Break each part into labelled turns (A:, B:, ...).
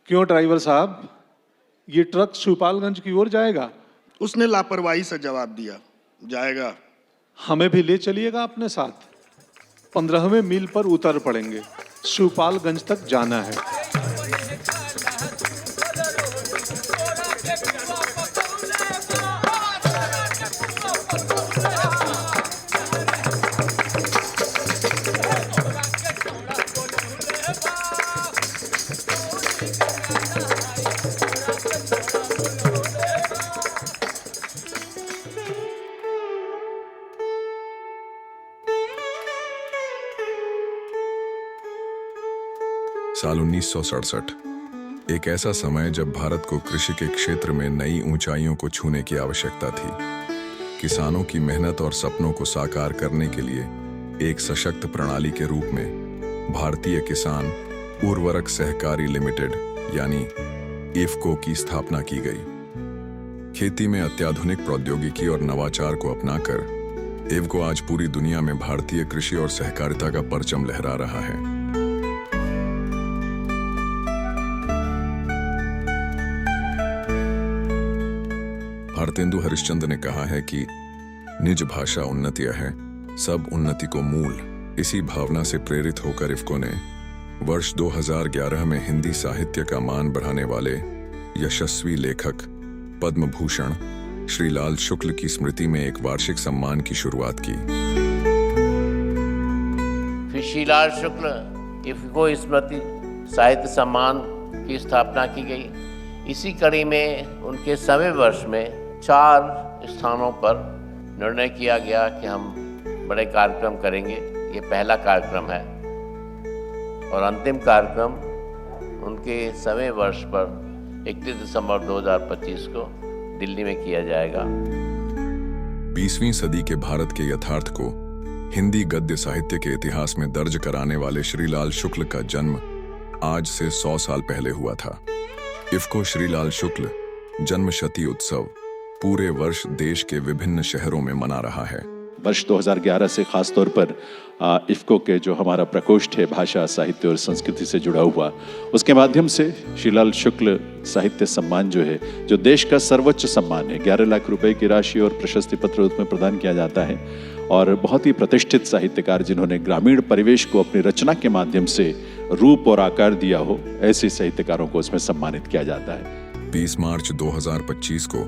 A: क्यों ड्राइवर साहब, ये ट्रक शिवपालगंज की ओर जाएगा?
B: उसने लापरवाही से जवाब दिया, जाएगा।
A: हमें भी ले चलिएगा अपने साथ। 15वें मील पर उतर पड़ेंगे, शिवपालगंज तक जाना है।
C: साल 1967, एक ऐसा समय जब भारत को कृषि के क्षेत्र में नई ऊंचाइयों को छूने की आवश्यकता थी। किसानों की मेहनत और सपनों को साकार करने के लिए एक सशक्त प्रणाली के रूप में भारतीय किसान उर्वरक सहकारी लिमिटेड यानी इफको की स्थापना की गई। खेती में अत्याधुनिक प्रौद्योगिकी और नवाचार को अपनाकर इफको आज पूरी दुनिया में भारतीय कृषि और सहकारिता का परचम लहरा रहा है। भारतेंदु हरिश्चंद्र ने कहा है कि निज भाषा उन्नतिय है, सब उन्नति को मूल। इसी भावना से प्रेरित होकर इफको ने वर्ष 2011 में हिंदी साहित्य का मान बढ़ाने वाले यशस्वी लेखक पद्म भूषण श्री लाल शुक्ल की स्मृति में एक वार्षिक सम्मान की शुरुआत की।
D: श्री लाल शुक्ल इफको स्मृति साहित्य सम्मान की स्थापना की गई। इसी कड़ी में उनके 100वें वर्ष में 4 स्थानों पर निर्णय किया गया कि हम बड़े कार्यक्रम करेंगे। ये पहला कार्यक्रम है और अंतिम कार्यक्रम उनके 100वें वर्ष पर 31 दिसंबर 2025 को दिल्ली में किया जाएगा।
C: 20वीं सदी के भारत के यथार्थ को हिंदी गद्य साहित्य के इतिहास में दर्ज कराने वाले श्रीलाल शुक्ल का जन्म आज से 100 साल पहले हुआ था। इफको श्रीलाल शुक्ल जन्मशती उत्सव पूरे वर्ष देश के विभिन्न शहरों में मना रहा है।
E: वर्ष 2011 से खास तौर पर इफको के जो हमारा प्रकोष्ठ है भाषा साहित्य और संस्कृति से जुड़ा हुआ, उसके माध्यम से श्रीलाल शुक्ल साहित्य सम्मान जो है, जो देश का सर्वोच्च सम्मान है, 11 लाख रुपए की राशि और प्रशस्ति पत्र रूप में प्रदान किया जाता है। और बहुत ही प्रतिष्ठित साहित्यकार जिन्होंने ग्रामीण परिवेश को अपनी रचना के माध्यम से रूप और आकार दिया हो, ऐसे साहित्यकारों को उसमें सम्मानित किया जाता है।
C: 20 मार्च 2025 को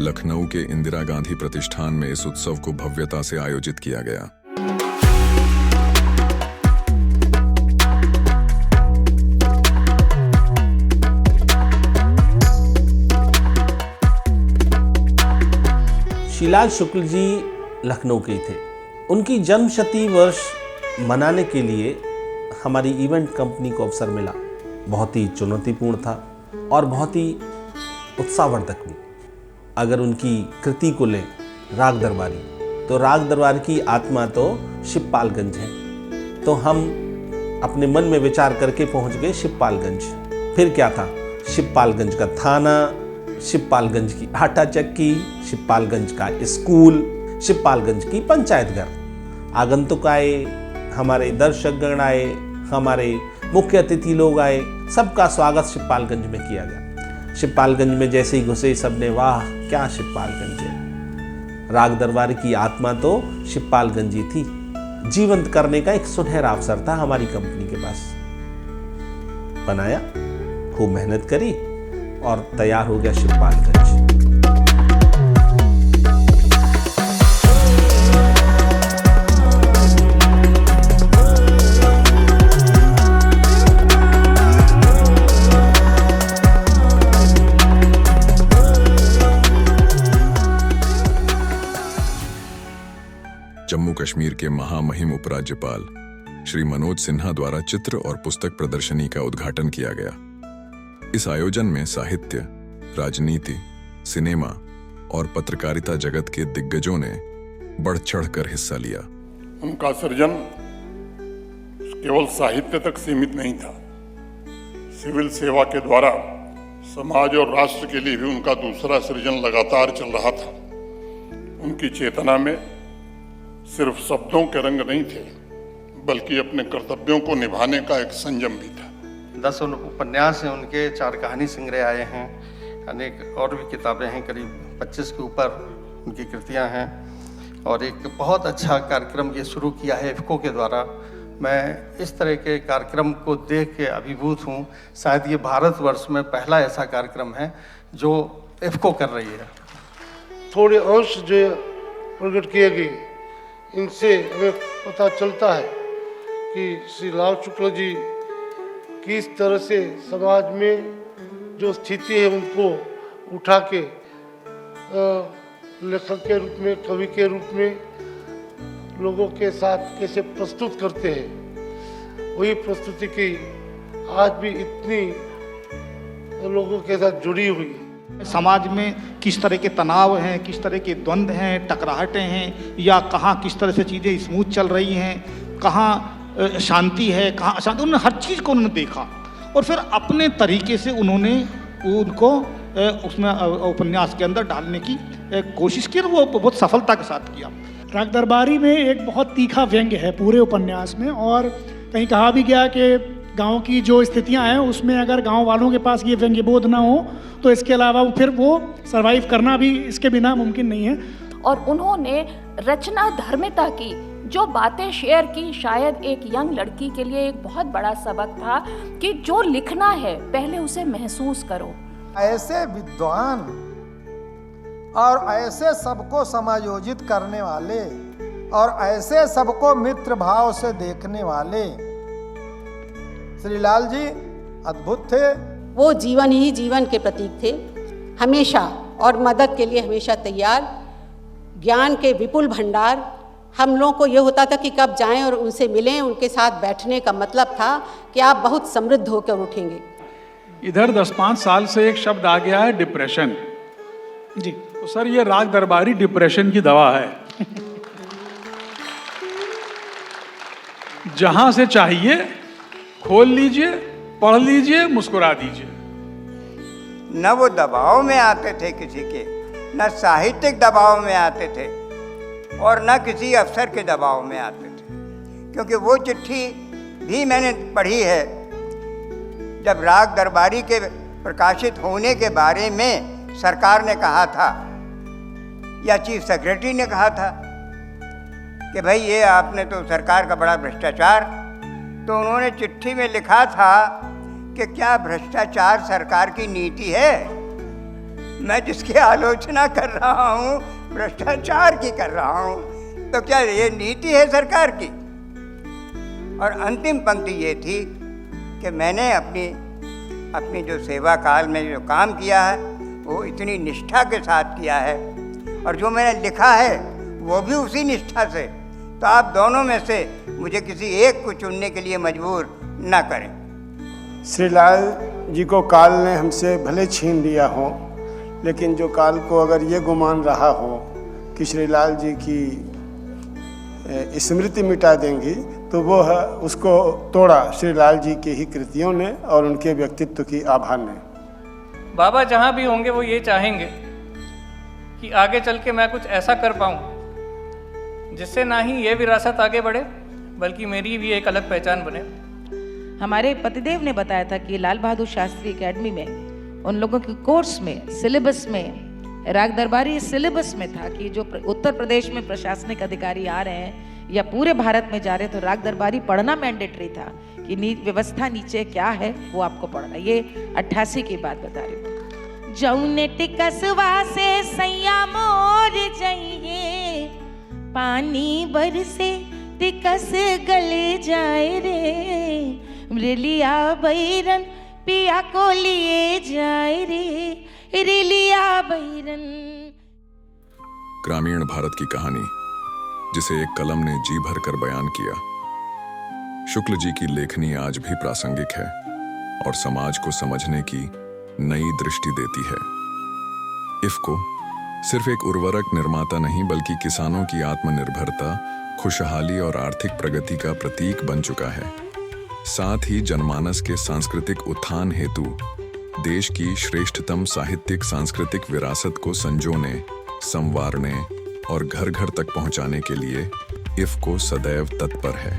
C: लखनऊ के इंदिरा गांधी प्रतिष्ठान में इस उत्सव को भव्यता से आयोजित किया गया।
F: श्रीलाल शुक्ल जी लखनऊ के ही थे। उनकी जन्मशती वर्ष मनाने के लिए हमारी इवेंट कंपनी को अवसर मिला। बहुत ही चुनौतीपूर्ण था और बहुत ही उत्साहवर्धक भी। अगर उनकी कृति को लें राग दरबारी, तो राग दरबार की आत्मा तो शिवपालगंज है। तो हम अपने मन में विचार करके पहुंच गए शिवपालगंज। फिर क्या था, शिवपालगंज का थाना, शिवपालगंज की आटा चक्की, शिवपालगंज का स्कूल, शिवपालगंज की पंचायत घर। आगंतुक आए, हमारे दर्शकगण आए, हमारे मुख्य अतिथि लोग आए, सबका स्वागत शिवपालगंज में किया गया। शिवपालगंज में जैसे ही घुसे सबने वाह क्या शिवपालगंज है। राग दरबार की आत्मा तो शिवपालगंज ही थी। जीवंत करने का एक सुनहरा अवसर था हमारी कंपनी के पास। बनाया, खूब मेहनत करी और तैयार हो गया शिवपालगंज।
C: जम्मू कश्मीर के महामहिम उपराज्यपाल श्री मनोज सिन्हा द्वारा चित्र और पुस्तक प्रदर्शनी का उद्घाटन किया गया। इस आयोजन में साहित्य, राजनीति, सिनेमा और पत्रकारिता जगत के दिग्गजों ने बढ़ चढ़कर हिस्सा लिया।
G: उनका सृजन केवल साहित्य तक सीमित नहीं था। सिविल सेवा के द्वारा समाज और राष्ट्र के लिए भी उनका दूसरा सृजन लगातार चल रहा था। उनकी चेतना में सिर्फ शब्दों के रंग नहीं थे, बल्कि अपने कर्तव्यों को निभाने का एक संयम भी था।
H: 10 उपन्यास हैं उनके, 4 कहानी संग्रह आए हैं, अनेक और भी किताबें हैं, करीब 25 के ऊपर उनकी कृतियां हैं। और एक बहुत अच्छा कार्यक्रम ये शुरू किया है इफ़को के द्वारा। मैं इस तरह के कार्यक्रम को देख के अभिभूत हूँ। शायद ये भारतवर्ष में पहला ऐसा कार्यक्रम है जो इफ़को कर रही है।
I: थोड़े अंश जो प्रकट किए गए, इनसे हमें पता चलता है कि श्री लाल शुक्ल जी किस तरह से समाज में जो स्थिति है उनको उठा के लेखक के रूप में, कवि के रूप में लोगों के साथ कैसे प्रस्तुत करते हैं, वही प्रस्तुति की आज भी इतनी लोगों के साथ जुड़ी हुई है।
J: समाज में किस तरह के तनाव हैं, किस तरह के द्वंद्व हैं, टकराहटें हैं, या कहाँ किस तरह से चीज़ें स्मूथ चल रही हैं, कहाँ शांति है, कहाँ अशांति, उन्होंने हर चीज़ को उन्होंने देखा और फिर अपने तरीके से उन्होंने उनको उसमें उपन्यास के अंदर डालने की कोशिश की और वो बहुत सफलता के साथ किया।
K: राग दरबारी में एक बहुत तीखा व्यंग्य है पूरे उपन्यास में, और कहीं कहा भी गया कि गांव की जो स्थितियां हैं उसमें अगर गांव वालों के पास ये व्यंग्य बोध ना हो तो इसके अलावा फिर वो सरवाइव करना भी इसके बिना मुमकिन नहीं है।
L: और उन्होंने रचना धर्मिता की जो बातें शेयर की, शायद एक यंग लड़की के लिए एक बहुत बड़ा सबक था कि जो लिखना है पहले उसे महसूस करो।
M: ऐसे विद्वान और ऐसे सबको समायोजित करने वाले और ऐसे सबको मित्र भाव से देखने वाले श्री लाल जी अद्भुत थे।
N: वो जीवन ही जीवन के प्रतीक थे, हमेशा और मदद के लिए हमेशा तैयार, ज्ञान के विपुल भंडार। हम लोगों को ये होता था कि कब जाएं और उनसे मिलें, उनके साथ बैठने का मतलब था कि आप बहुत समृद्ध होकर उठेंगे।
A: इधर 10-5 साल से एक शब्द आ गया है डिप्रेशन जी, तो सर ये राग दरबारी डिप्रेशन की दवा है। जहां से चाहिए खोल लीजिए, पढ़ लीजिए, मुस्कुरा दीजिए।
O: न वो दबाव में आते थे किसी के, न साहित्यिक दबाव में आते थे और न किसी अफसर के दबाव में आते थे, क्योंकि वो चिट्ठी भी मैंने पढ़ी है जब राग दरबारी के प्रकाशित होने के बारे में सरकार ने कहा था या चीफ सेक्रेटरी ने कहा था कि भाई ये आपने तो सरकार का बड़ा भ्रष्टाचार, तो उन्होंने चिट्ठी में लिखा था कि क्या भ्रष्टाचार सरकार की नीति है? मैं जिसकी आलोचना कर रहा हूँ भ्रष्टाचार की कर रहा हूँ, तो क्या ये नीति है सरकार की? और अंतिम पंक्ति ये थी कि मैंने अपनी जो सेवा काल में जो काम किया है वो इतनी निष्ठा के साथ किया है और जो मैंने लिखा है वो भी उसी निष्ठा से, तो आप दोनों में से मुझे किसी एक को चुनने के लिए मजबूर न करें।
I: श्री लाल जी को काल ने हमसे भले छीन लिया हो, लेकिन जो काल को अगर ये गुमान रहा हो कि श्री लाल जी की स्मृति मिटा देंगी, तो वो है उसको तोड़ा श्री लाल जी की ही कृतियों ने और उनके व्यक्तित्व की आभा ने।
P: बाबा जहाँ भी होंगे वो ये चाहेंगे कि आगे चल के मैं कुछ ऐसा कर पाऊँ जिससे ना ही ये विरासत आगे बढ़े बल्कि मेरी भी एक अलग पहचान बने।
Q: हमारे पतिदेव ने बताया था कि लाल बहादुर शास्त्री एकेडमी में उन लोगों के कोर्स में, सिलेबस में, राग दरबारी सिलेबस में था कि जो उत्तर प्रदेश में प्रशासनिक अधिकारी आ रहे हैं या पूरे भारत में जा रहे हैं तो राग दरबारी पढ़ना मैंडेटरी था कि व्यवस्था नीचे क्या है वो आपको पढ़ना। ये 88 की बात बता रही हूँ। जौने टिकसवा से सैया मोर जाइए, पानी बरसे टिकस गले जाए रे, रेलिया बैरन पिया को लिए जाए रे, रेलिया बैरन।
C: ग्रामीण भारत की कहानी जिसे एक कलम ने जी भर कर बयान किया। शुक्ल जी की लेखनी आज भी प्रासंगिक है और समाज को समझने की नई दृष्टि देती है। इफ़को सिर्फ एक उर्वरक निर्माता नहीं बल्कि किसानों की आत्मनिर्भरता, खुशहाली और आर्थिक प्रगति का प्रतीक बन चुका है। साथ ही जनमानस के सांस्कृतिक उत्थान हेतु देश की श्रेष्ठतम साहित्यिक सांस्कृतिक विरासत को संजोने, संवारने और घर घर तक पहुंचाने के लिए इफ़को सदैव तत्पर है।